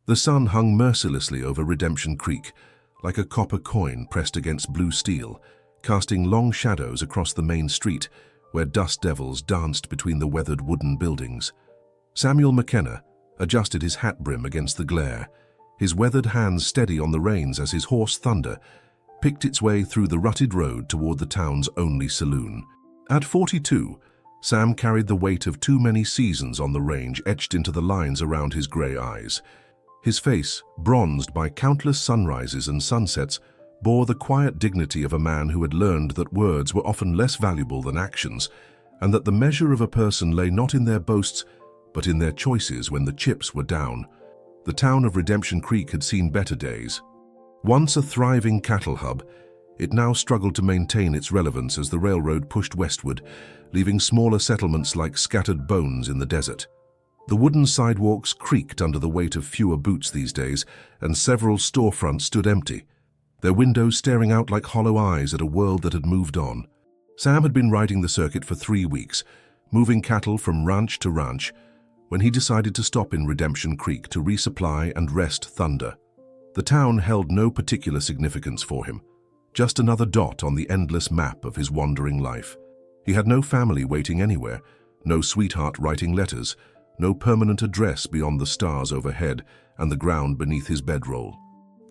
The sun hung mercilessly over Redemption Creek, like a copper coin pressed against blue steel, casting long shadows across the main street, where dust devils danced between the weathered wooden buildings. Samuel McKenna adjusted his hat brim against the glare, his weathered hands steady on the reins as his horse Thunder picked its way through the rutted road toward the town's only saloon. At 42, Sam carried the weight of too many seasons on the range etched into the lines around his grey eyes. His face, bronzed by countless sunrises and sunsets, bore the quiet dignity of a man who had learned that words were often less valuable than actions, and that the measure of a person lay not in their boasts, but in their choices when the chips were down. The town of Redemption Creek had seen better days. Once a thriving cattle hub, it now struggled to maintain its relevance as the railroad pushed westward, leaving smaller settlements like scattered bones in the desert. The wooden sidewalks creaked under the weight of fewer boots these days, and several storefronts stood empty, their windows staring out like hollow eyes at a world that had moved on. Sam had been riding the circuit for 3 weeks, moving cattle from ranch to ranch, when he decided to stop in Redemption Creek to resupply and rest Thunder. The town held no particular significance for him, just another dot on the endless map of his wandering life. He had no family waiting anywhere, no sweetheart writing letters, no permanent address beyond the stars overhead and the ground beneath his bedroll.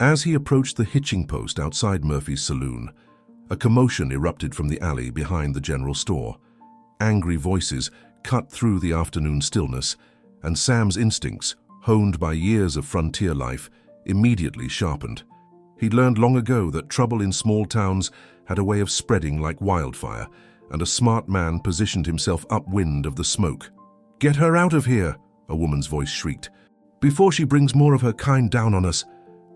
As he approached the hitching post outside Murphy's saloon, a commotion erupted from the alley behind the general store. Angry voices cut through the afternoon stillness, and Sam's instincts, honed by years of frontier life, immediately sharpened. He'd learned long ago that trouble in small towns had a way of spreading like wildfire, and a smart man positioned himself upwind of the smoke. "Get her out of here," a woman's voice shrieked, "before she brings more of her kind down on us."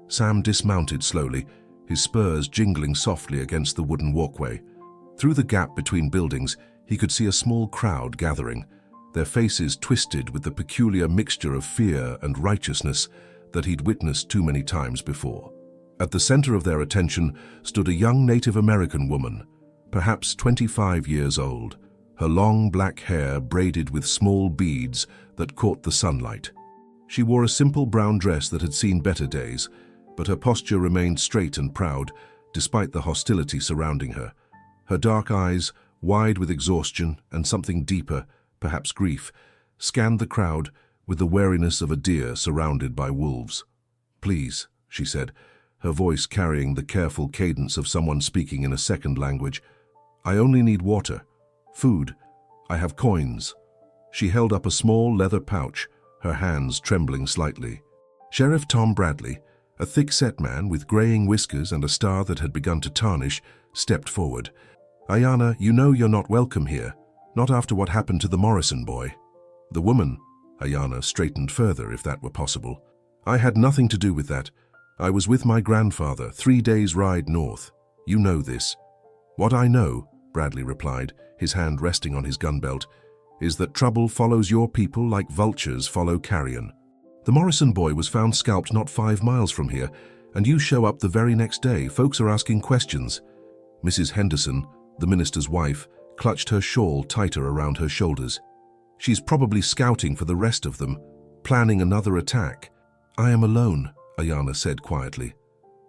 Sam dismounted slowly, his spurs jingling softly against the wooden walkway. Through the gap between buildings, he could see a small crowd gathering, their faces twisted with the peculiar mixture of fear and righteousness that he'd witnessed too many times before. At the center of their attention stood a young Native American woman, perhaps 25 years old, her long black hair braided with small beads that caught the sunlight. She wore a simple brown dress that had seen better days, but her posture remained straight and proud, despite the hostility surrounding her. Her dark eyes, wide with exhaustion and something deeper, perhaps grief, scanned the crowd with the wariness of a deer surrounded by wolves. "Please," she said, her voice carrying the careful cadence of someone speaking in a second language. "I only need water. Food. I have coins." She held up a small leather pouch, her hands trembling slightly. Sheriff Tom Bradley, a thick-set man with graying whiskers and a star that had begun to tarnish, stepped forward. "Ayanna, you know you're not welcome here, not after what happened to the Morrison boy." The woman, Ayanna, straightened further if that were possible. "I had nothing to do with that. I was with my grandfather, 3 days' ride north. You know this." "What I know," Bradley replied, his hand resting on his gun belt, "is that trouble follows your people like vultures follow carrion. The Morrison boy was found scalped not 5 miles from here, and you show up the very next day. Folks are asking questions." Mrs. Henderson, the minister's wife, clutched her shawl tighter around her shoulders. "She's probably scouting for the rest of them, planning another attack." "I am alone," Ayanna said quietly.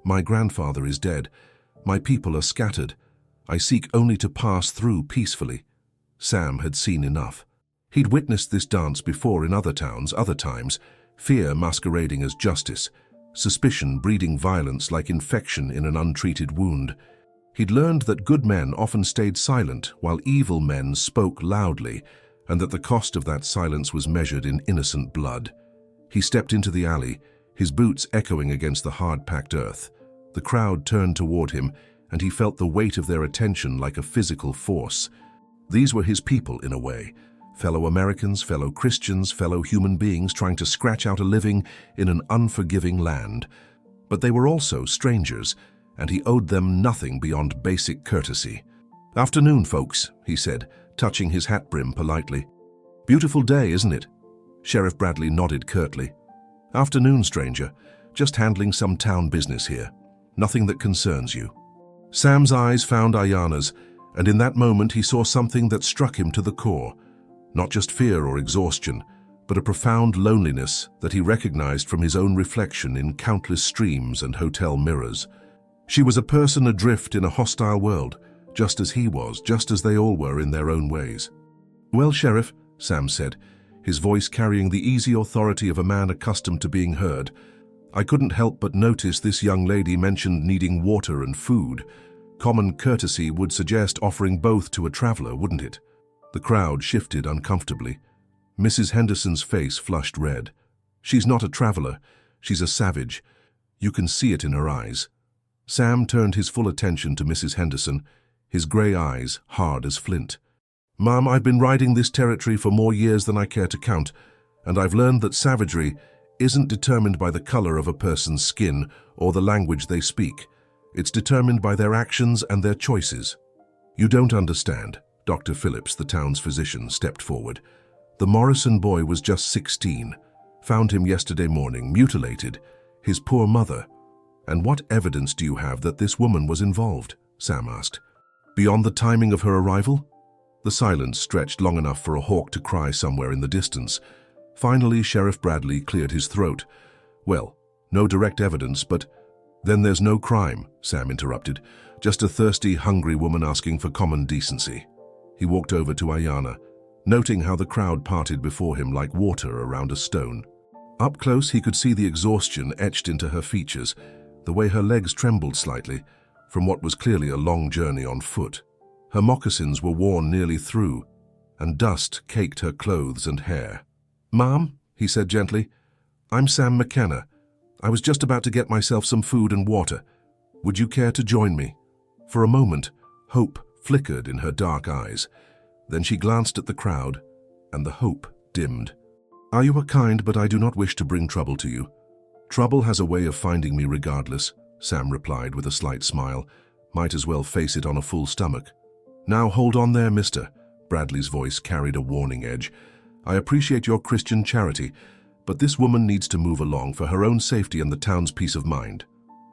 "My grandfather is dead. My people are scattered. I seek only to pass through peacefully." Sam had seen enough. He'd witnessed this dance before in other towns, other times, fear masquerading as justice, suspicion breeding violence like infection in an untreated wound. He'd learned that good men often stayed silent while evil men spoke loudly, and that the cost of that silence was measured in innocent blood. He stepped into the alley, his boots echoing against the hard-packed earth. The crowd turned toward him, and he felt the weight of their attention like a physical force. These were his people, in a way, fellow Americans, fellow Christians, fellow human beings trying to scratch out a living in an unforgiving land. But they were also strangers, and he owed them nothing beyond basic courtesy. "Afternoon, folks," he said, touching his hat brim politely. "Beautiful day, isn't it?" Sheriff Bradley nodded curtly. "Afternoon, stranger. Just handling some town business here. Nothing that concerns you." Sam's eyes found Ayanna's, and in that moment he saw something that struck him to the core. Not just fear or exhaustion, but a profound loneliness that he recognized from his own reflection in countless streams and hotel mirrors. She was a person adrift in a hostile world, just as he was, just as they all were in their own ways. "Well, Sheriff," Sam said, his voice carrying the easy authority of a man accustomed to being heard, "I couldn't help but notice this young lady mentioned needing water and food. Common courtesy would suggest offering both to a traveler, wouldn't it?" The crowd shifted uncomfortably. Mrs. Henderson's face flushed red. "She's not a traveler. She's a savage. You can see it in her eyes." Sam turned his full attention to Mrs. Henderson, his grey eyes hard as flint. "Ma'am, I've been riding this territory for more years than I care to count, and I've learned that savagery isn't determined by the color of a person's skin or the language they speak. It's determined by their actions and their choices." "You don't understand." Dr. Phillips, the town's physician, stepped forward. "The Morrison boy was just 16. Found him yesterday morning, mutilated. His poor mother." "And what evidence do you have that this woman was involved?" Sam asked. "Beyond the timing of her arrival?" The silence stretched long enough for a hawk to cry somewhere in the distance. Finally, Sheriff Bradley cleared his throat. "Well, no direct evidence, but—" "Then there's no crime," Sam interrupted. "Just a thirsty, hungry woman asking for common decency." He walked over to Ayanna, noting how the crowd parted before him like water around a stone. Up close, he could see the exhaustion etched into her features, the way her legs trembled slightly, from what was clearly a long journey on foot. Her moccasins were worn nearly through, and dust caked her clothes and hair. "Ma'am," he said gently, "I'm Sam McKenna. I was just about to get myself some food and water. Would you care to join me?" For a moment, hope flickered in her dark eyes. Then she glanced at the crowd, and the hope dimmed. "Are you a kind, but I do not wish to bring trouble to you." "Trouble has a way of finding me regardless," Sam replied with a slight smile. "Might as well face it on a full stomach." "Now hold on there, mister." Bradley's voice carried a warning edge. "I appreciate your Christian charity, but this woman needs to move along for her own safety and the town's peace of mind."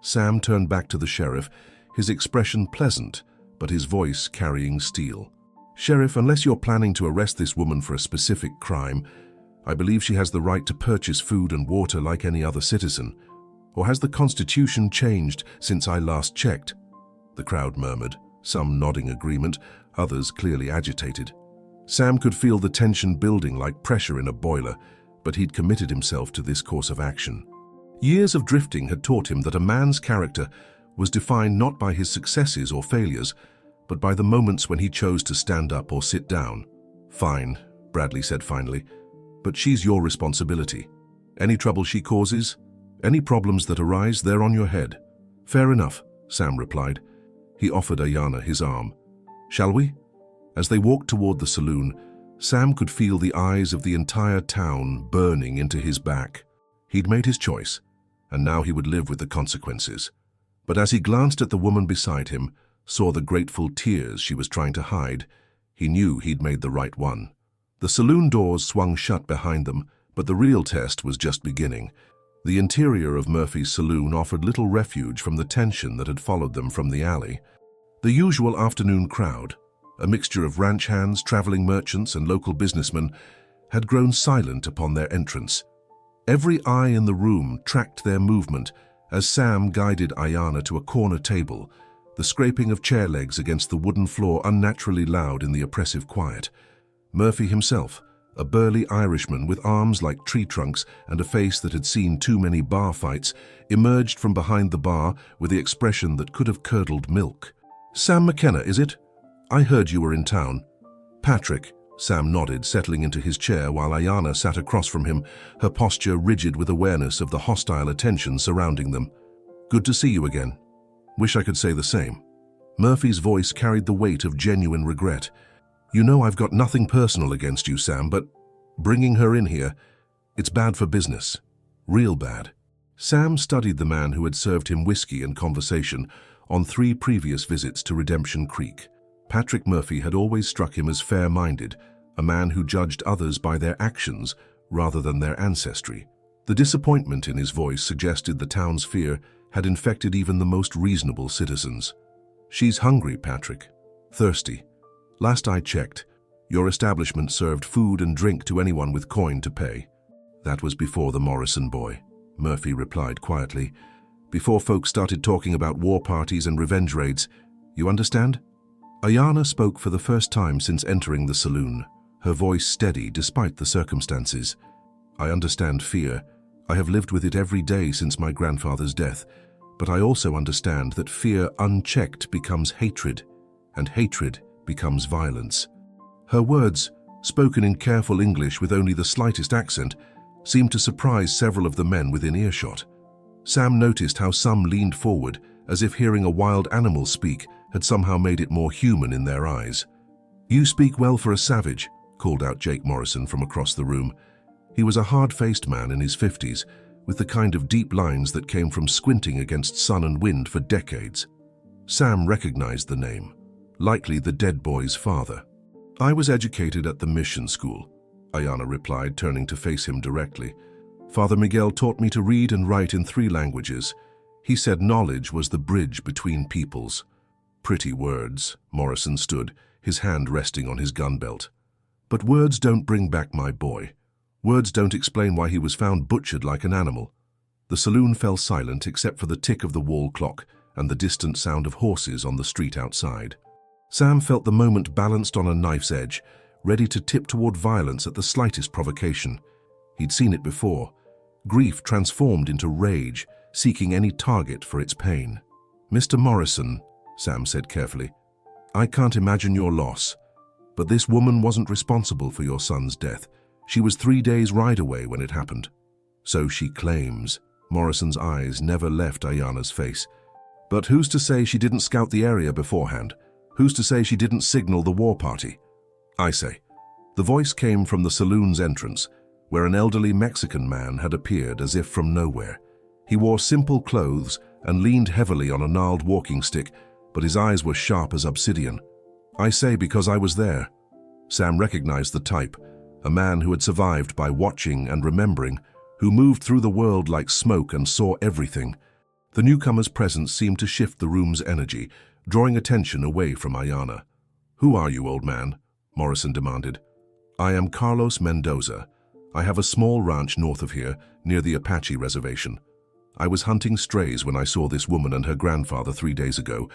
Sam turned back to the sheriff, his expression pleasant, but his voice carrying steel. "Sheriff, unless you're planning to arrest this woman for a specific crime, I believe she has the right to purchase food and water like any other citizen. Or has the Constitution changed since I last checked?" The crowd murmured, some nodding agreement, others clearly agitated. Sam could feel the tension building like pressure in a boiler, but he'd committed himself to this course of action. Years of drifting had taught him that a man's character was defined not by his successes or failures, but by the moments when he chose to stand up or sit down. "Fine," Bradley said finally, "but she's your responsibility. Any trouble she causes, any problems that arise, they're on your head." "Fair enough," Sam replied. He offered Ayanna his arm. "Shall we?" As they walked toward the saloon, Sam could feel the eyes of the entire town burning into his back. He'd made his choice, and now he would live with the consequences. But as he glanced at the woman beside him, saw the grateful tears she was trying to hide, he knew he'd made the right one. The saloon doors swung shut behind them, but the real test was just beginning. The interior of Murphy's saloon offered little refuge from the tension that had followed them from the alley. The usual afternoon crowd, a mixture of ranch hands, traveling merchants, and local businessmen, had grown silent upon their entrance. Every eye in the room tracked their movement as Sam guided Ayanna to a corner table, the scraping of chair legs against the wooden floor unnaturally loud in the oppressive quiet. Murphy himself, a burly Irishman with arms like tree trunks and a face that had seen too many bar fights, emerged from behind the bar with the expression that could have curdled milk. "Sam McKenna, is it? I heard you were in town." "Patrick," Sam nodded, settling into his chair while Ayanna sat across from him, her posture rigid with awareness of the hostile attention surrounding them. "Good to see you again. Wish I could say the same." Murphy's voice carried the weight of genuine regret. "You know I've got nothing personal against you, Sam, but bringing her in here, it's bad for business. Real bad." Sam studied the man who had served him whiskey and conversation on 3 previous visits to Redemption Creek. Patrick Murphy had always struck him as fair-minded, a man who judged others by their actions rather than their ancestry. The disappointment in his voice suggested the town's fear had infected even the most reasonable citizens. "She's hungry, Patrick. Thirsty. Last I checked, Your establishment served food and drink to anyone with coin to pay. That was before the Morrison boy, Murphy replied quietly. Before folks started talking about war parties and revenge raids. You understand? Ayana spoke for the first time since entering the saloon, her voice steady despite the circumstances. I understand fear. I have lived with it every day since my grandfather's death, but I also understand that fear unchecked becomes hatred, and hatred becomes violence. Her words, spoken in careful English with only the slightest accent, seemed to surprise several of the men within earshot. Sam noticed how some leaned forward, as if hearing a wild animal speak had somehow made it more human in their eyes. "You speak well for a savage," called out Jake Morrison from across the room. He was a hard-faced man in his 50s, with the kind of deep lines that came from squinting against sun and wind for decades. Sam recognized the name, likely the dead boy's father. "I was educated at the mission school," Ayana replied, turning to face him directly. "Father Miguel taught me to read and write in 3 languages. He said knowledge was the bridge between peoples." Pretty words, Morrison stood, his hand resting on his gun belt. "But words don't bring back my boy. Words don't explain why he was found butchered like an animal." The saloon fell silent except for the tick of the wall clock and the distant sound of horses on the street outside. Sam felt the moment balanced on a knife's edge, ready to tip toward violence at the slightest provocation. He'd seen it before. Grief transformed into rage, seeking any target for its pain. "Mr. Morrison," Sam said carefully, "I can't imagine your loss, but this woman wasn't responsible for your son's death. She was 3 days' ride away when it happened." "So she claims." Morrison's eyes never left Ayana's face. "But who's to say she didn't scout the area beforehand? Who's to say she didn't signal the war party?" "I say." The voice came from the saloon's entrance, where an elderly Mexican man had appeared as if from nowhere. He wore simple clothes and leaned heavily on a gnarled walking stick, but his eyes were sharp as obsidian. "I say because I was there." Sam recognized the type, a man who had survived by watching and remembering, who moved through the world like smoke and saw everything. The newcomer's presence seemed to shift the room's energy, drawing attention away from Ayana. "Who are you, old man?" Morrison demanded. "I am Carlos Mendoza. I have a small ranch north of here, near the Apache reservation. I was hunting strays when I saw this woman and her grandfather 3 days ago.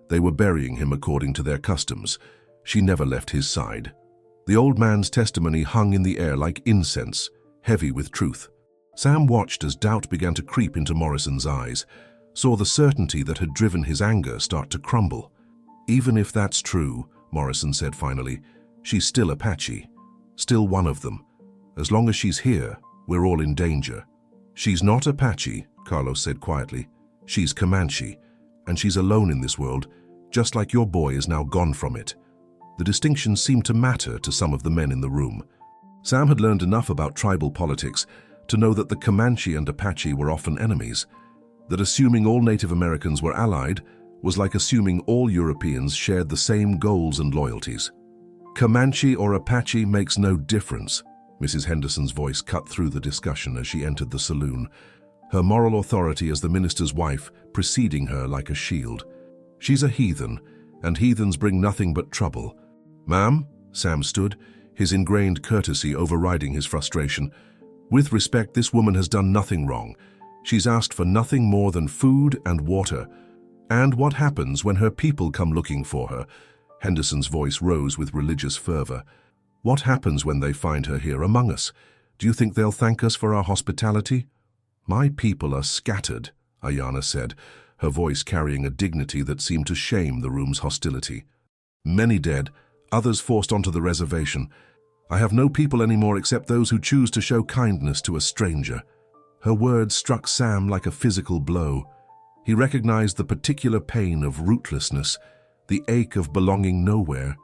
They were burying him according to their customs. She never left his side." The old man's testimony hung in the air like incense, heavy with truth. Sam watched as doubt began to creep into Morrison's eyes, saw the certainty that had driven his anger start to crumble. "Even if that's true," Morrison said finally, "she's still Apache, still one of them. As long as she's here, we're all in danger." "She's not Apache," Carlos said quietly. "She's Comanche, and she's alone in this world, just like your boy is now gone from it." The distinction seemed to matter to some of the men in the room. Sam had learned enough about tribal politics to know that the Comanche and Apache were often enemies, that assuming all Native Americans were allied was like assuming all Europeans shared the same goals and loyalties. "Comanche or Apache makes no difference," Mrs. Henderson's voice cut through the discussion as she entered the saloon, her moral authority as the minister's wife preceding her like a shield. "She's a heathen, and heathens bring nothing but trouble." "Ma'am," Sam stood, his ingrained courtesy overriding his frustration. "With respect, this woman has done nothing wrong. She's asked for nothing more than food and water. And what happens when her people come looking for her?" Henderson's voice rose with religious fervor. "What happens when they find her here among us? Do you think they'll thank us for our hospitality?" "My people are scattered," Ayana said, her voice carrying a dignity that seemed to shame the room's hostility. "Many dead, others forced onto the reservation. I have no people anymore except those who choose to show kindness to a stranger." Her words struck Sam like a physical blow. He recognized the particular pain of rootlessness, the ache of belonging nowhere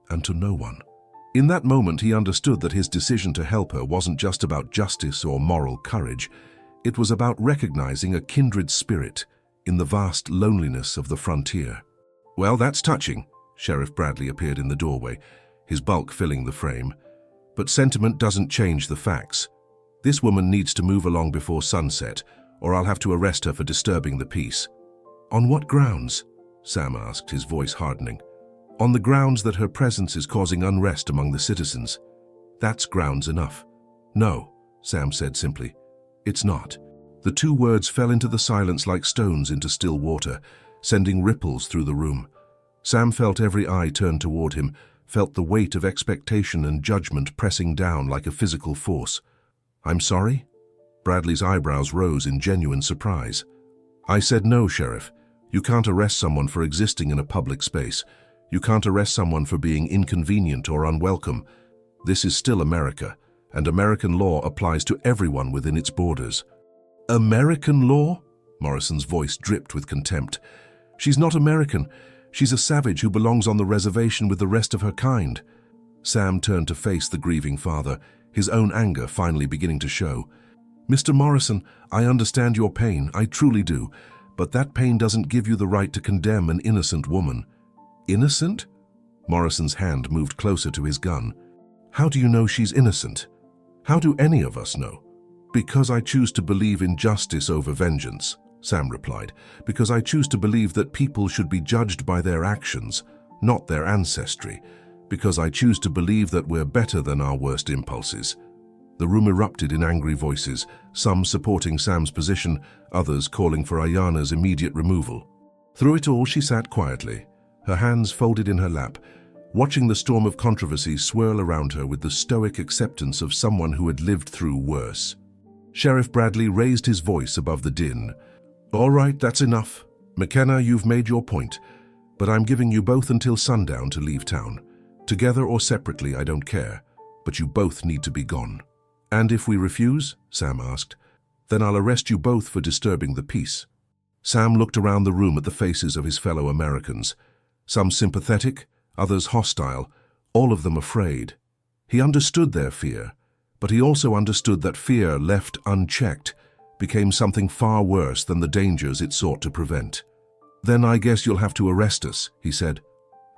and to no one. In that moment, he understood that his decision to help her wasn't just about justice or moral courage. It was about recognizing a kindred spirit in the vast loneliness of the frontier. "Well, that's touching." Sheriff Bradley appeared in the doorway, his bulk filling the frame. "But sentiment doesn't change the facts. This woman needs to move along before sunset, or I'll have to arrest her for disturbing the peace." "On what grounds?" Sam asked, his voice hardening. on the grounds that her presence is causing unrest among the citizens. That's grounds enough. No, Sam said simply. It's not. The two words fell into the silence like stones into still water, sending ripples through the room. Sam felt every eye turned toward him, felt the weight of expectation and judgment pressing down like a physical force. I'm sorry? Bradley's eyebrows rose in genuine surprise. I said no, Sheriff. You can't arrest someone for existing in a public space. You can't arrest someone for being inconvenient or unwelcome. This is still America, and American law applies to everyone within its borders. American law? Morrison's voice dripped with contempt. She's not American. She's a savage who belongs on the reservation with the rest of her kind. Sam turned to face the grieving father, his own anger finally beginning to show. Mr. Morrison, I understand your pain, I truly do, but that pain doesn't give you the right to condemn an innocent woman. Innocent? Morrison's hand moved closer to his gun. How do you know she's innocent? How do any of us know? Because I choose to believe in justice over vengeance, Sam replied. Because I choose to believe that people should be judged by their actions, not their ancestry. Because I choose to believe that we're better than our worst impulses. The room erupted in angry voices, some supporting Sam's position, others calling for Ayana's immediate removal. Through it all, she sat quietly, her hands folded in her lap, watching the storm of controversy swirl around her with the stoic acceptance of someone who had lived through worse. Sheriff Bradley raised his voice above the din. All right, that's enough. McKenna, you've made your point, but I'm giving you both until sundown to leave town. Together or separately, I don't care, but you both need to be gone. And if we refuse, Sam asked, then I'll arrest you both for disturbing the peace. Sam looked around the room at the faces of his fellow Americans, some sympathetic, others hostile, all of them afraid. He understood their fear, but he also understood that fear left unchecked became something far worse than the dangers it sought to prevent. Then I guess you'll have to arrest us, he said.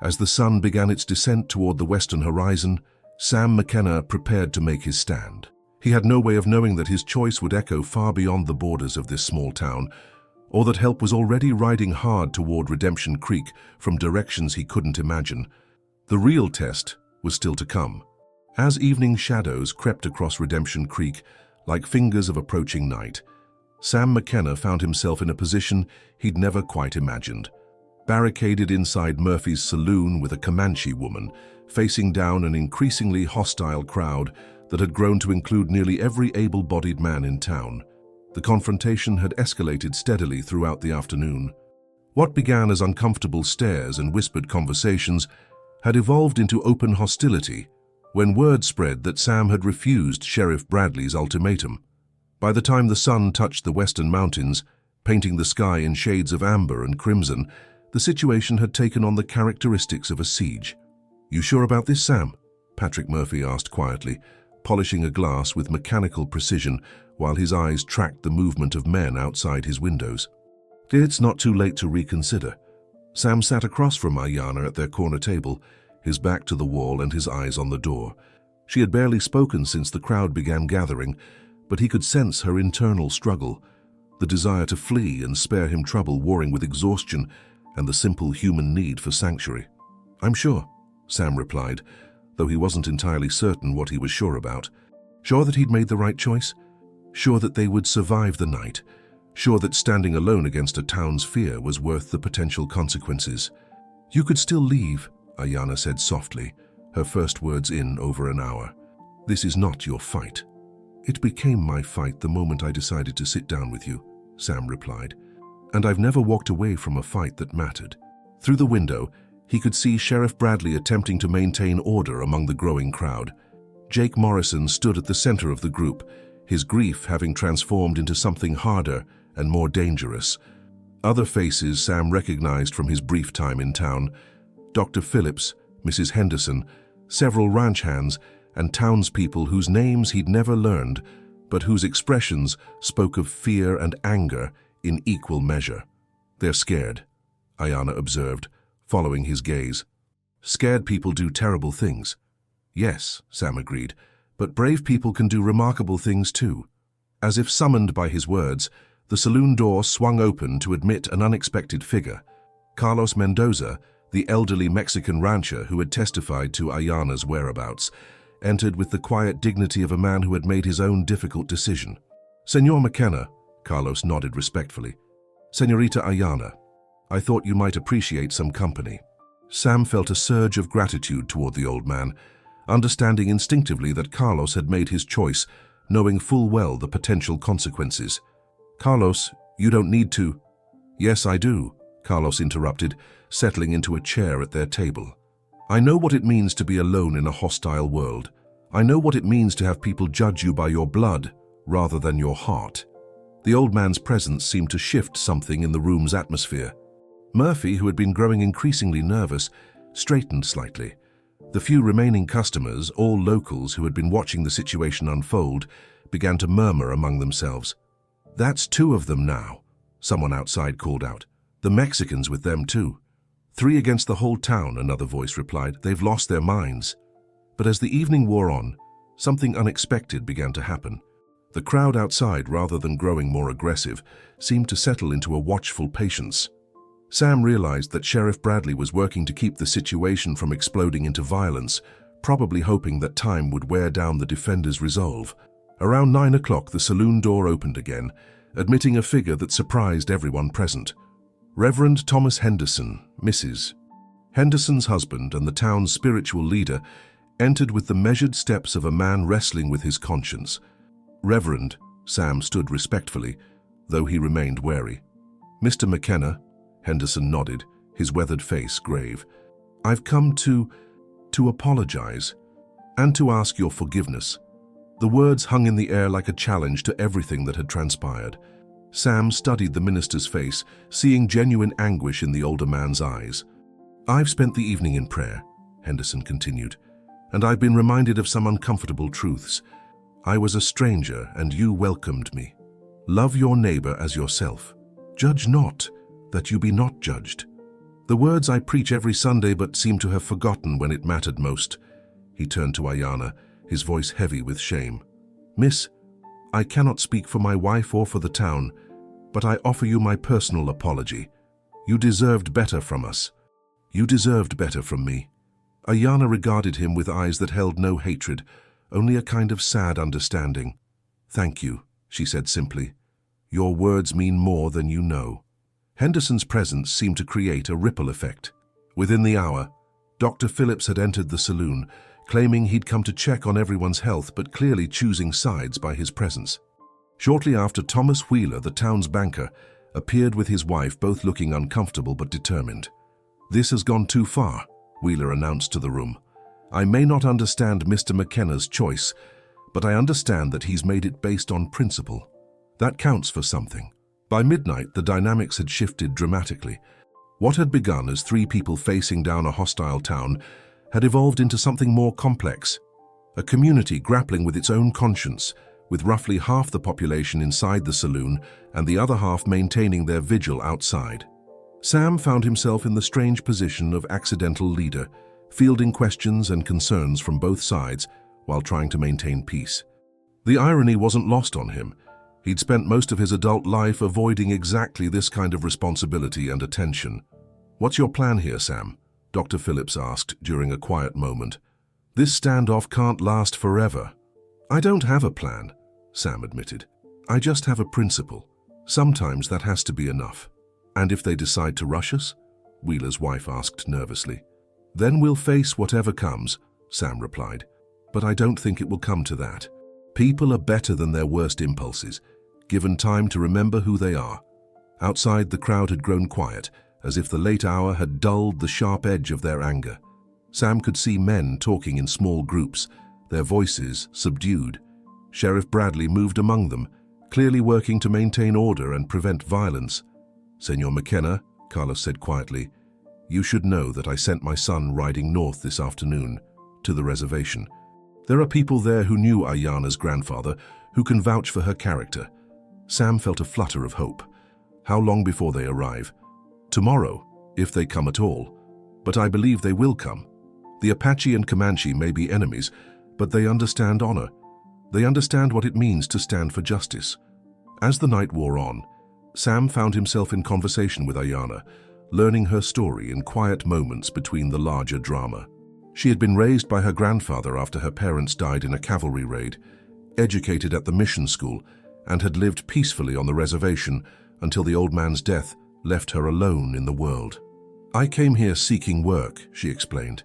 As the sun began its descent toward the western horizon, Sam McKenna prepared to make his stand. He had no way of knowing that his choice would echo far beyond the borders of this small town, or that help was already riding hard toward Redemption Creek from directions he couldn't imagine. The real test was still to come. As evening shadows crept across Redemption Creek like fingers of approaching night, Sam McKenna found himself in a position he'd never quite imagined. Barricaded inside Murphy's saloon with a Comanche woman, facing down an increasingly hostile crowd that had grown to include nearly every able-bodied man in town. The confrontation had escalated steadily throughout the afternoon. What began as uncomfortable stares and whispered conversations had evolved into open hostility when word spread that Sam had refused Sheriff Bradley's ultimatum. By the time the sun touched the western mountains, painting the sky in shades of amber and crimson, the situation had taken on the characteristics of a siege. You sure about this, Sam? Patrick Murphy asked quietly, polishing a glass with mechanical precision while his eyes tracked the movement of men outside his windows. It's not too late to reconsider. Sam sat across from Ayana at their corner table, his back to the wall and his eyes on the door. She had barely spoken since the crowd began gathering, but he could sense her internal struggle, the desire to flee and spare him trouble warring with exhaustion and the simple human need for sanctuary. I'm sure, Sam replied, though he wasn't entirely certain what he was sure about. Sure that he'd made the right choice? Sure that they would survive the night? Sure that standing alone against a town's fear was worth the potential consequences? You could still leave, Ayana said softly, her first words in over an hour. This is not your fight. It became my fight the moment I decided to sit down with you, Sam replied. And I've never walked away from a fight that mattered. Through the window, he could see Sheriff Bradley attempting to maintain order among the growing crowd. Jake Morrison stood at the center of the group, his grief having transformed into something harder and more dangerous. Other faces Sam recognized from his brief time in town: Dr. Phillips, Mrs. Henderson, several ranch hands, and townspeople whose names he'd never learned, but whose expressions spoke of fear and anger in equal measure. They're scared, Ayana observed, following his gaze. Scared people do terrible things. Yes, Sam agreed, but brave people can do remarkable things too. As if summoned by his words, the saloon door swung open to admit an unexpected figure. Carlos Mendoza, The elderly Mexican rancher who had testified to Ayana's whereabouts entered with the quiet dignity of a man who had made his own difficult decision. "Señor McKenna," Carlos nodded respectfully. "Señorita Ayana, I thought you might appreciate some company." Sam felt a surge of gratitude toward the old man, understanding instinctively that Carlos had made his choice, knowing full well the potential consequences. "Carlos, you don't need to." "Yes, I do," Carlos interrupted, settling into a chair at their table. "I know what it means to be alone in a hostile world. I know what it means to have people judge you by your blood rather than your heart." The old man's presence seemed to shift something in the room's atmosphere. Murphy, who had been growing increasingly nervous, straightened slightly. The few remaining customers, all locals who had been watching the situation unfold, began to murmur among themselves. "That's 2 of them now," someone outside called out. "The Mexicans with them too." "3 against the whole town," another voice replied. "They've lost their minds." But as the evening wore on, something unexpected began to happen. The crowd outside, rather than growing more aggressive, seemed to settle into a watchful patience. Sam realized that Sheriff Bradley was working to keep the situation from exploding into violence, probably hoping that time would wear down the defenders' resolve. Around 9 o'clock, the saloon door opened again, admitting a figure that surprised everyone present. Reverend Thomas Henderson, Mrs. Henderson's husband and the town's spiritual leader, entered with the measured steps of a man wrestling with his conscience. "Reverend," Sam stood respectfully, though he remained wary. "Mr. McKenna," Henderson nodded, his weathered face grave. "I've come to apologize and to ask your forgiveness." The words hung in the air like a challenge to everything that had transpired. Sam studied the minister's face, seeing genuine anguish in the older man's eyes. "I've spent the evening in prayer," Henderson continued, "and I've been reminded of some uncomfortable truths. I was a stranger and you welcomed me. Love your neighbor as yourself. Judge not, that you be not judged. The words I preach every Sunday but seem to have forgotten when it mattered most." He turned to Ayana, his voice heavy with shame. "Miss, I cannot speak for my wife or for the town, but I offer you my personal apology. You deserved better from us. You deserved better from me." Ayana regarded him with eyes that held no hatred, only a kind of sad understanding. "Thank you," she said simply. "Your words mean more than you know." Henderson's presence seemed to create a ripple effect. Within the hour, Dr. Phillips had entered the saloon, claiming he'd come to check on everyone's health but clearly choosing sides by his presence. Shortly after, Thomas Wheeler, the town's banker, appeared with his wife, both looking uncomfortable but determined. "This has gone too far," Wheeler announced to the room. "I may not understand Mr. McKenna's choice, but I understand that he's made it based on principle. That counts for something." By midnight, the dynamics had shifted dramatically. What had begun as 3 people facing down a hostile town had evolved into something more complex. A community grappling with its own conscience, with roughly half the population inside the saloon and the other half maintaining their vigil outside. Sam found himself in the strange position of accidental leader, fielding questions and concerns from both sides while trying to maintain peace. The irony wasn't lost on him. He'd spent most of his adult life avoiding exactly this kind of responsibility and attention. "What's your plan here, Sam?" Dr. Phillips asked during a quiet moment. "This standoff can't last forever." "I don't have a plan," Sam admitted. "I just have a principle. Sometimes that has to be enough." "And if they decide to rush us?" Wheeler's wife asked nervously. "Then we'll face whatever comes," Sam replied. "But I don't think it will come to that. People are better than their worst impulses, given time to remember who they are." Outside, the crowd had grown quiet, as if the late hour had dulled the sharp edge of their anger. Sam could see men talking in small groups, their voices subdued. Sheriff Bradley moved among them, clearly working to maintain order and prevent violence. "Señor McKenna," Carlos said quietly, "you should know that I sent my son riding north this afternoon, to the reservation. There are people there who knew Ayana's grandfather, who can vouch for her character." Sam felt a flutter of hope. "How long before they arrive?" "Tomorrow, if they come at all. But I believe they will come. The Apache and Comanche may be enemies, but they understand honor. They understand what it means to stand for justice." As the night wore on, Sam found himself in conversation with Ayana, learning her story in quiet moments between the larger drama. She had been raised by her grandfather after her parents died in a cavalry raid, educated at the mission school, and had lived peacefully on the reservation until the old man's death left her alone in the world. "I came here seeking work," she explained.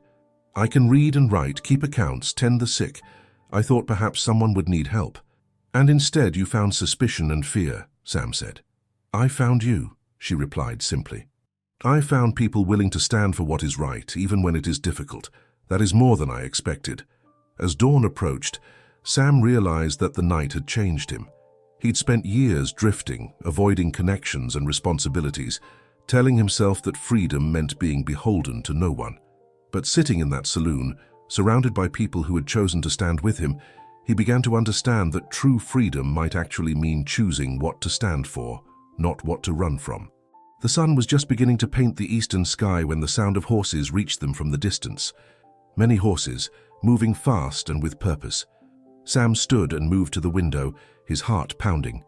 "I can read and write, keep accounts, tend the sick. I thought perhaps someone would need help. And instead you found suspicion and fear," Sam said. "I found you," she replied simply. "I found people willing to stand for what is right, even when it is difficult. That is more than I expected." As dawn approached, Sam realized that the night had changed him. He'd spent years drifting, avoiding connections and responsibilities, telling himself that freedom meant being beholden to no one. But sitting in that saloon, surrounded by people who had chosen to stand with him, he began to understand that true freedom might actually mean choosing what to stand for, not what to run from. The sun was just beginning to paint the eastern sky when the sound of horses reached them from the distance. Many horses, moving fast and with purpose. Sam stood and moved to the window, his heart pounding.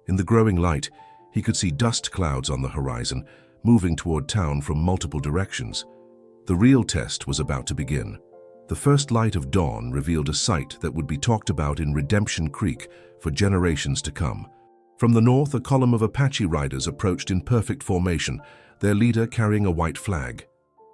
In the growing light, he could see dust clouds on the horizon, moving toward town from multiple directions. The real test was about to begin. The first light of dawn revealed a sight that would be talked about in Redemption Creek for generations to come. From the north, a column of Apache riders approached in perfect formation, their leader carrying a white flag.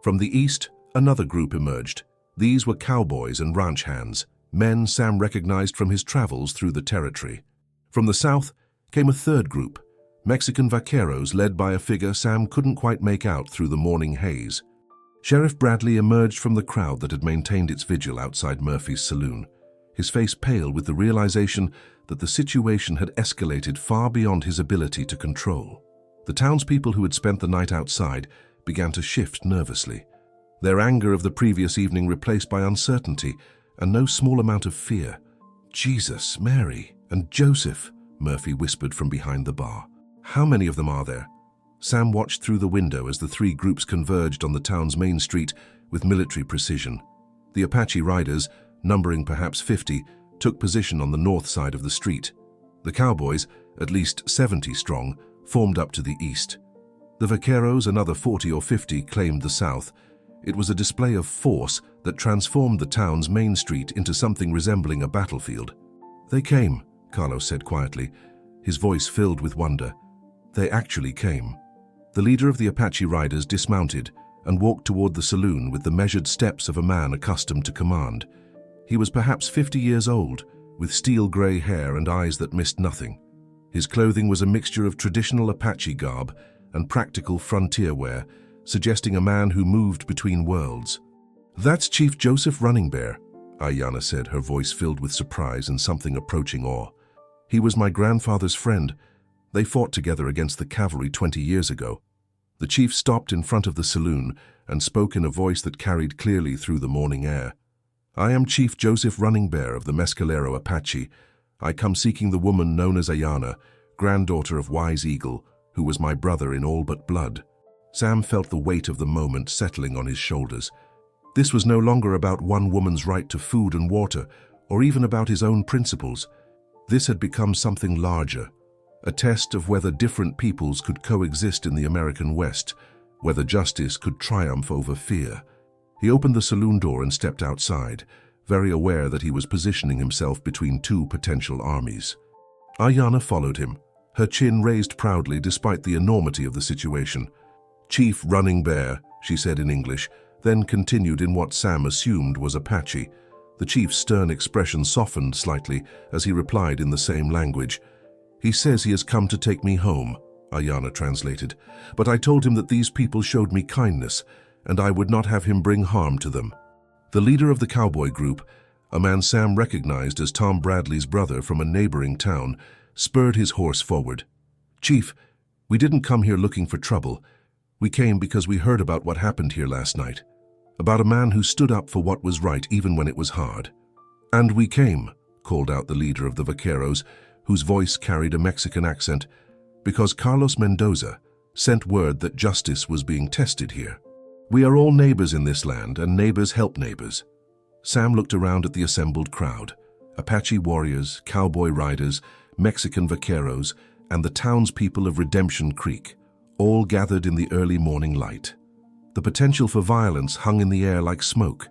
From the east, another group emerged. These were cowboys and ranch hands, men Sam recognized from his travels through the territory. From the south came a third group, Mexican vaqueros led by a figure Sam couldn't quite make out through the morning haze. Sheriff Bradley emerged from the crowd that had maintained its vigil outside Murphy's saloon, his face pale with the realization that the situation had escalated far beyond his ability to control. The townspeople who had spent the night outside began to shift nervously, their anger of the previous evening replaced by uncertainty and no small amount of fear. "Jesus, Mary, and Joseph," Murphy whispered from behind the bar. "How many of them are there?" Sam watched through the window as the three groups converged on the town's main street with military precision. The Apache riders, numbering perhaps 50, took position on the north side of the street. The cowboys, at least 70 strong, formed up to the east. The vaqueros, another 40 or 50, claimed the south. It was a display of force that transformed the town's main street into something resembling a battlefield. "They came," Carlos said quietly, his voice filled with wonder. "They actually came." The leader of the Apache riders dismounted and walked toward the saloon with the measured steps of a man accustomed to command. He was perhaps 50 years old, with steel-gray hair and eyes that missed nothing. His clothing was a mixture of traditional Apache garb and practical frontier wear, suggesting a man who moved between worlds. "That's Chief Joseph Running Bear," Ayanna said, her voice filled with surprise and something approaching awe. "He was my grandfather's friend. They fought together against the cavalry 20 years ago." The chief stopped in front of the saloon and spoke in a voice that carried clearly through the morning air. "I am Chief Joseph Running Bear of the Mescalero Apache. I come seeking the woman known as Ayanna, granddaughter of Wise Eagle, who was my brother in all but blood." Sam felt the weight of the moment settling on his shoulders. This was no longer about one woman's right to food and water, or even about his own principles. This had become something larger, a test of whether different peoples could coexist in the American West, whether justice could triumph over fear. He opened the saloon door and stepped outside, very aware that he was positioning himself between two potential armies. Ayanna followed him, her chin raised proudly despite the enormity of the situation. "Chief Running Bear," she said in English, then continued in what Sam assumed was Apache. The chief's stern expression softened slightly as he replied in the same language. "He says he has come to take me home," Ayanna translated, "but I told him that these people showed me kindness, and I would not have him bring harm to them." The leader of the cowboy group, a man Sam recognized as Tom Bradley's brother from a neighboring town, spurred his horse forward. "Chief, we didn't come here looking for trouble. We came because we heard about what happened here last night, about a man who stood up for what was right even when it was hard." "And we came," called out the leader of the vaqueros, whose voice carried a Mexican accent, "because Carlos Mendoza sent word that justice was being tested here. We are all neighbors in this land, and neighbors help neighbors." Sam looked around at the assembled crowd, Apache warriors, cowboy riders, Mexican vaqueros, and the townspeople of Redemption Creek, all gathered in the early morning light. The potential for violence hung in the air like smoke,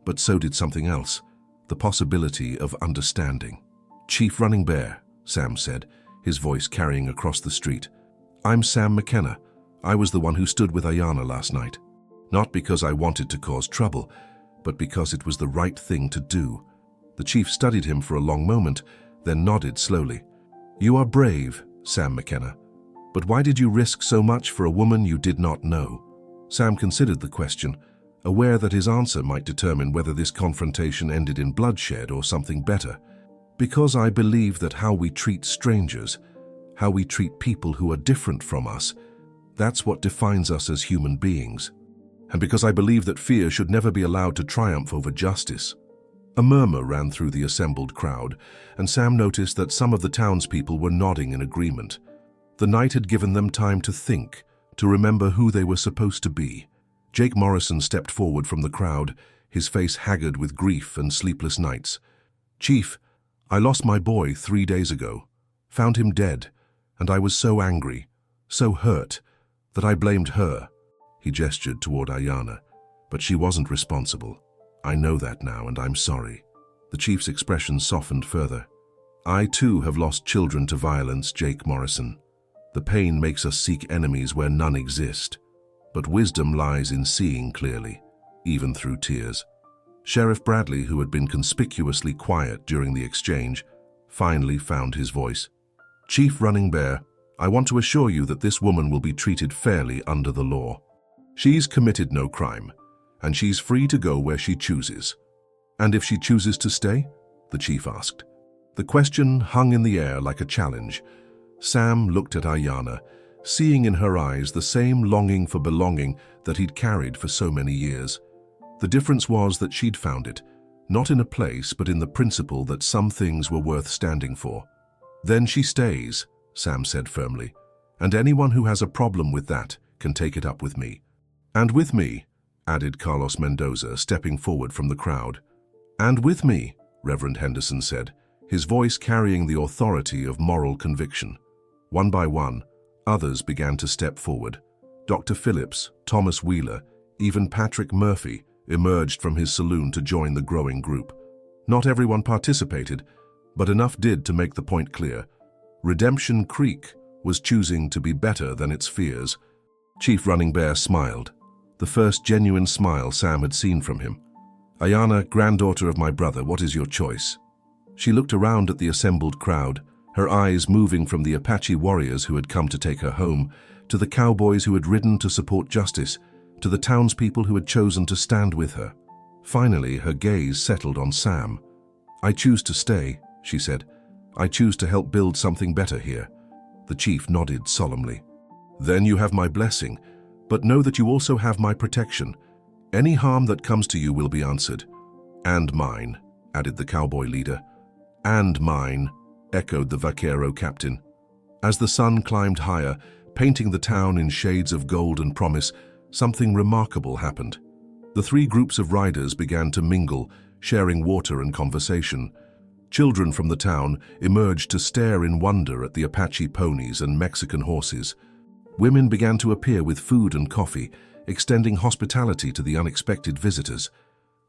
but so did something else, the possibility of understanding. "Chief Running Bear," Sam said, his voice carrying across the street. "I'm Sam McKenna. I was the one who stood with Ayanna last night. Not because I wanted to cause trouble, but because it was the right thing to do." The chief studied him for a long moment, then nodded slowly. "You are brave, Sam McKenna. But why did you risk so much for a woman you did not know?" Sam considered the question, aware that his answer might determine whether this confrontation ended in bloodshed or something better. "Because I believe that how we treat strangers, how we treat people who are different from us, that's what defines us as human beings. And because I believe that fear should never be allowed to triumph over justice." A murmur ran through the assembled crowd, and Sam noticed that some of the townspeople were nodding in agreement. The night had given them time to think, to remember who they were supposed to be. Jake Morrison stepped forward from the crowd, his face haggard with grief and sleepless nights. "Chief, I lost my boy 3 days ago, found him dead, and I was so angry, so hurt, that I blamed her." He gestured toward Ayanna, "But she wasn't responsible. I know that now, and I'm sorry." The chief's expression softened further. "I too have lost children to violence, Jake Morrison. The pain makes us seek enemies where none exist. But wisdom lies in seeing clearly, even through tears." Sheriff Bradley, who had been conspicuously quiet during the exchange, finally found his voice. "Chief Running Bear, I want to assure you that this woman will be treated fairly under the law. She's committed no crime, and she's free to go where she chooses." "And if she chooses to stay?" the chief asked. The question hung in the air like a challenge. Sam looked at Ayanna, seeing in her eyes the same longing for belonging that he'd carried for so many years. The difference was that she'd found it, not in a place but in the principle that some things were worth standing for. "Then she stays," Sam said firmly, "and anyone who has a problem with that can take it up with me." "And with me," added Carlos Mendoza, stepping forward from the crowd. "And with me," Reverend Henderson said, his voice carrying the authority of moral conviction. One by one, others began to step forward. Dr. Phillips, Thomas Wheeler, even Patrick Murphy emerged from his saloon to join the growing group. Not everyone participated, but enough did to make the point clear. Redemption Creek was choosing to be better than its fears. Chief Running Bear smiled, the first genuine smile Sam had seen from him. "Ayanna, granddaughter of my brother, what is your choice?" She looked around at the assembled crowd, her eyes moving from the Apache warriors who had come to take her home, to the cowboys who had ridden to support justice, to the townspeople who had chosen to stand with her. Finally, her gaze settled on Sam. "I choose to stay," she said. "I choose to help build something better here." The chief nodded solemnly. "Then you have my blessing, but know that you also have my protection. Any harm that comes to you will be answered." "And mine," added the cowboy leader. "And mine," echoed the vaquero captain. As the sun climbed higher, painting the town in shades of gold and promise, something remarkable happened. The three groups of riders began to mingle, sharing water and conversation. Children from the town emerged to stare in wonder at the Apache ponies and Mexican horses. Women began to appear with food and coffee, extending hospitality to the unexpected visitors.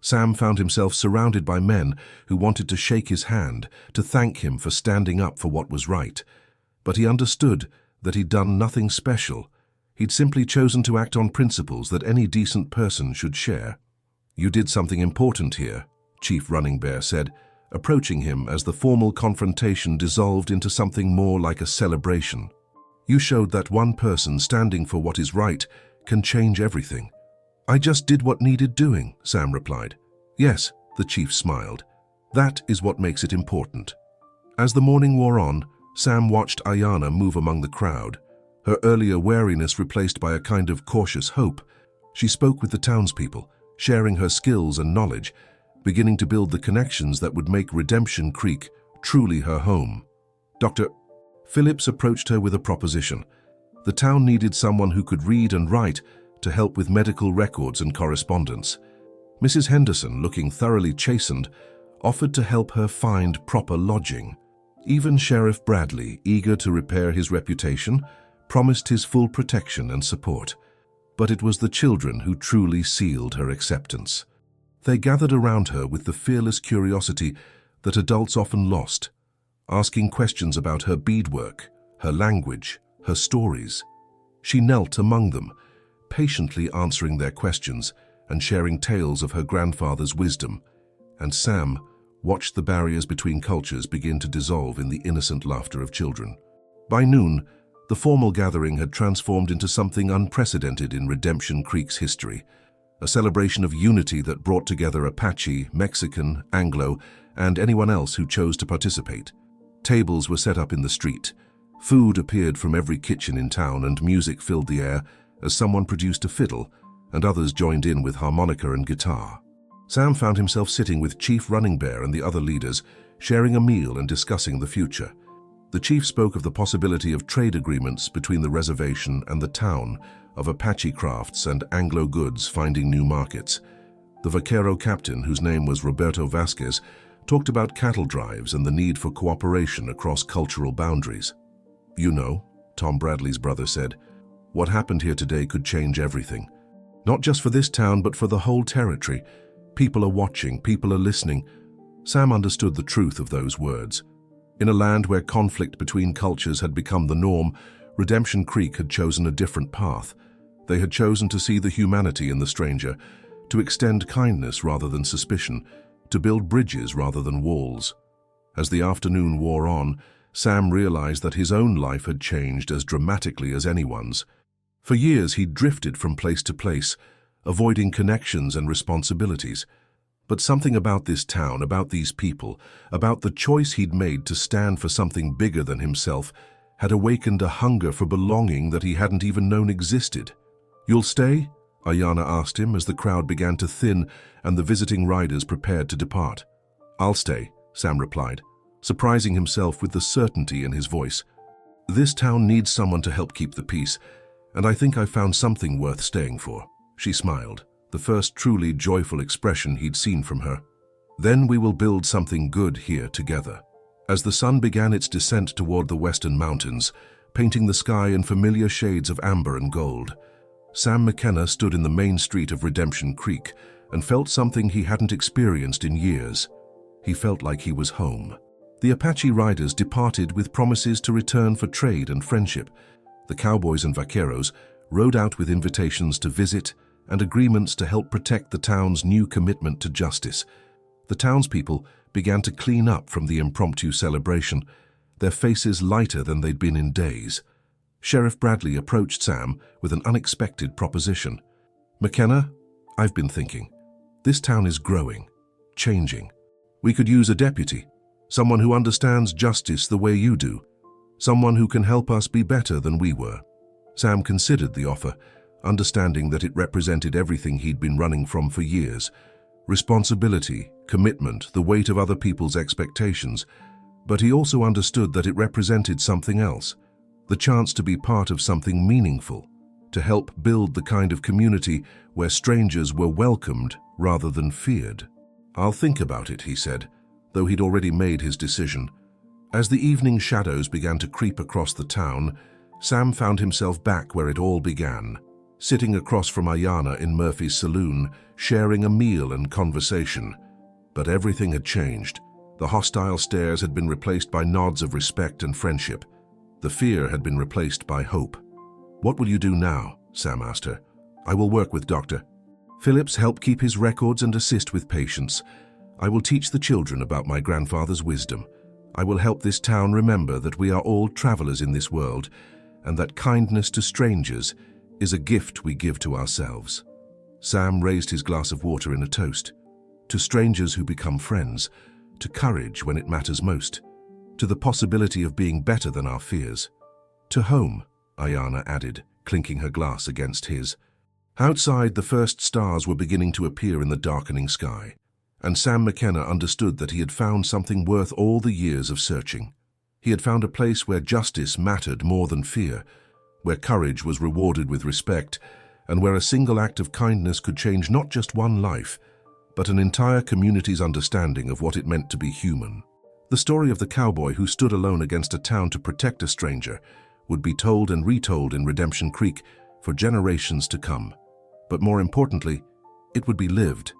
Sam found himself surrounded by men who wanted to shake his hand, to thank him for standing up for what was right. But he understood that he'd done nothing special. He'd simply chosen to act on principles that any decent person should share. "You did something important here," Chief Running Bear said, approaching him as the formal confrontation dissolved into something more like a celebration. "You showed that one person standing for what is right can change everything." "I just did what needed doing," Sam replied. "Yes," the chief smiled. "That is what makes it important." As the morning wore on, Sam watched Ayanna move among the crowd, her earlier wariness replaced by a kind of cautious hope. She spoke with the townspeople, sharing her skills and knowledge, beginning to build the connections that would make Redemption Creek truly her home. Dr. Phillips approached her with a proposition. The town needed someone who could read and write to help with medical records and correspondence. Mrs. Henderson, looking thoroughly chastened, offered to help her find proper lodging. Even Sheriff Bradley, eager to repair his reputation, promised his full protection and support. But it was the children who truly sealed her acceptance. They gathered around her with the fearless curiosity that adults often lost, asking questions about her beadwork, her language, her stories. She knelt among them, patiently answering their questions and sharing tales of her grandfather's wisdom, and Sam watched the barriers between cultures begin to dissolve in the innocent laughter of children. By noon, the formal gathering had transformed into something unprecedented in Redemption Creek's history, a celebration of unity that brought together Apache, Mexican, Anglo, and anyone else who chose to participate. Tables were set up in the street. Food appeared from every kitchen in town, and music filled the air as someone produced a fiddle and others joined in with harmonica and guitar. Sam found himself sitting with Chief Running Bear and the other leaders, sharing a meal and discussing the future. The chief spoke of the possibility of trade agreements between the reservation and the town, of Apache crafts and Anglo goods finding new markets. The vaquero captain, whose name was Roberto Vasquez, talked about cattle drives and the need for cooperation across cultural boundaries. "You know," Tom Bradley's brother said, "what happened here today could change everything. Not just for this town, but for the whole territory. People are watching, people are listening." Sam understood the truth of those words. In a land where conflict between cultures had become the norm, Redemption Creek had chosen a different path. They had chosen to see the humanity in the stranger, to extend kindness rather than suspicion, to build bridges rather than walls. As the afternoon wore on, Sam realized that his own life had changed as dramatically as anyone's. For years he'd drifted from place to place, avoiding connections and responsibilities. But something about this town, about these people, about the choice he'd made to stand for something bigger than himself, had awakened a hunger for belonging that he hadn't even known existed. "You'll stay?" Ayana asked him as the crowd began to thin and the visiting riders prepared to depart. "I'll stay," Sam replied, surprising himself with the certainty in his voice. "This town needs someone to help keep the peace, and I think I've found something worth staying for." She smiled, the first truly joyful expression he'd seen from her. "Then we will build something good here together." As the sun began its descent toward the western mountains, painting the sky in familiar shades of amber and gold, Sam McKenna stood in the main street of Redemption Creek and felt something he hadn't experienced in years. He felt like he was home. The Apache riders departed with promises to return for trade and friendship. The cowboys and vaqueros rode out with invitations to visit and agreements to help protect the town's new commitment to justice. The townspeople began to clean up from the impromptu celebration, their faces lighter than they'd been in days. Sheriff Bradley approached Sam with an unexpected proposition. "McKenna, I've been thinking. This town is growing, changing. We could use a deputy, someone who understands justice the way you do, someone who can help us be better than we were." Sam considered the offer, understanding that it represented everything he'd been running from for years: responsibility, commitment, the weight of other people's expectations. But he also understood that it represented something else: the chance to be part of something meaningful, to help build the kind of community where strangers were welcomed rather than feared. "I'll think about it," he said, though he'd already made his decision. As the evening shadows began to creep across the town, Sam found himself back where it all began, sitting across from Ayana in Murphy's saloon, sharing a meal and conversation. But everything had changed. The hostile stares had been replaced by nods of respect and friendship. The fear had been replaced by hope. "What will you do now?" Sam asked her. "I will work with Dr. Phillips, help keep his records and assist with patients. I will teach the children about my grandfather's wisdom. I will help this town remember that we are all travelers in this world, and that kindness to strangers is a gift we give to ourselves." Sam raised his glass of water in a toast. To strangers who become friends, to courage when it matters most, to the possibility of being better than our fears. "To home," Ayana added, clinking her glass against his. Outside, the first stars were beginning to appear in the darkening sky, and Sam McKenna understood that he had found something worth all the years of searching. He had found a place where justice mattered more than fear, where courage was rewarded with respect, and where a single act of kindness could change not just one life, but an entire community's understanding of what it meant to be human. The story of the cowboy who stood alone against a town to protect a stranger would be told and retold in Redemption Creek for generations to come. But more importantly, it would be lived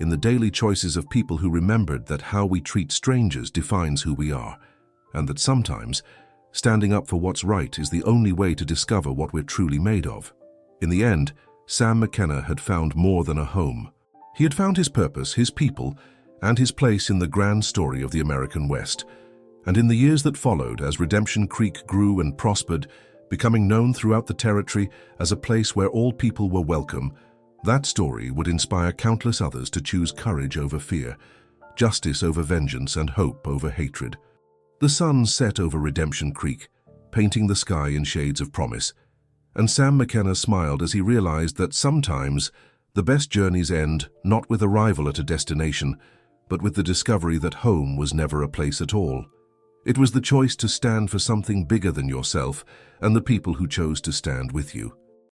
in the daily choices of people who remembered that how we treat strangers defines who we are, and that sometimes standing up for what's right is the only way to discover what we're truly made of. In the end, Sam McKenna had found more than a home. He had found his purpose, his people, and his place in the grand story of the American West. And in the years that followed, as Redemption Creek grew and prospered, becoming known throughout the territory as a place where all people were welcome, that story would inspire countless others to choose courage over fear, justice over vengeance, and hope over hatred. The sun set over Redemption Creek, painting the sky in shades of promise, and Sam McKenna smiled as he realized that sometimes the best journeys end not with arrival at a destination, but with the discovery that home was never a place at all. It was the choice to stand for something bigger than yourself and the people who chose to stand with you.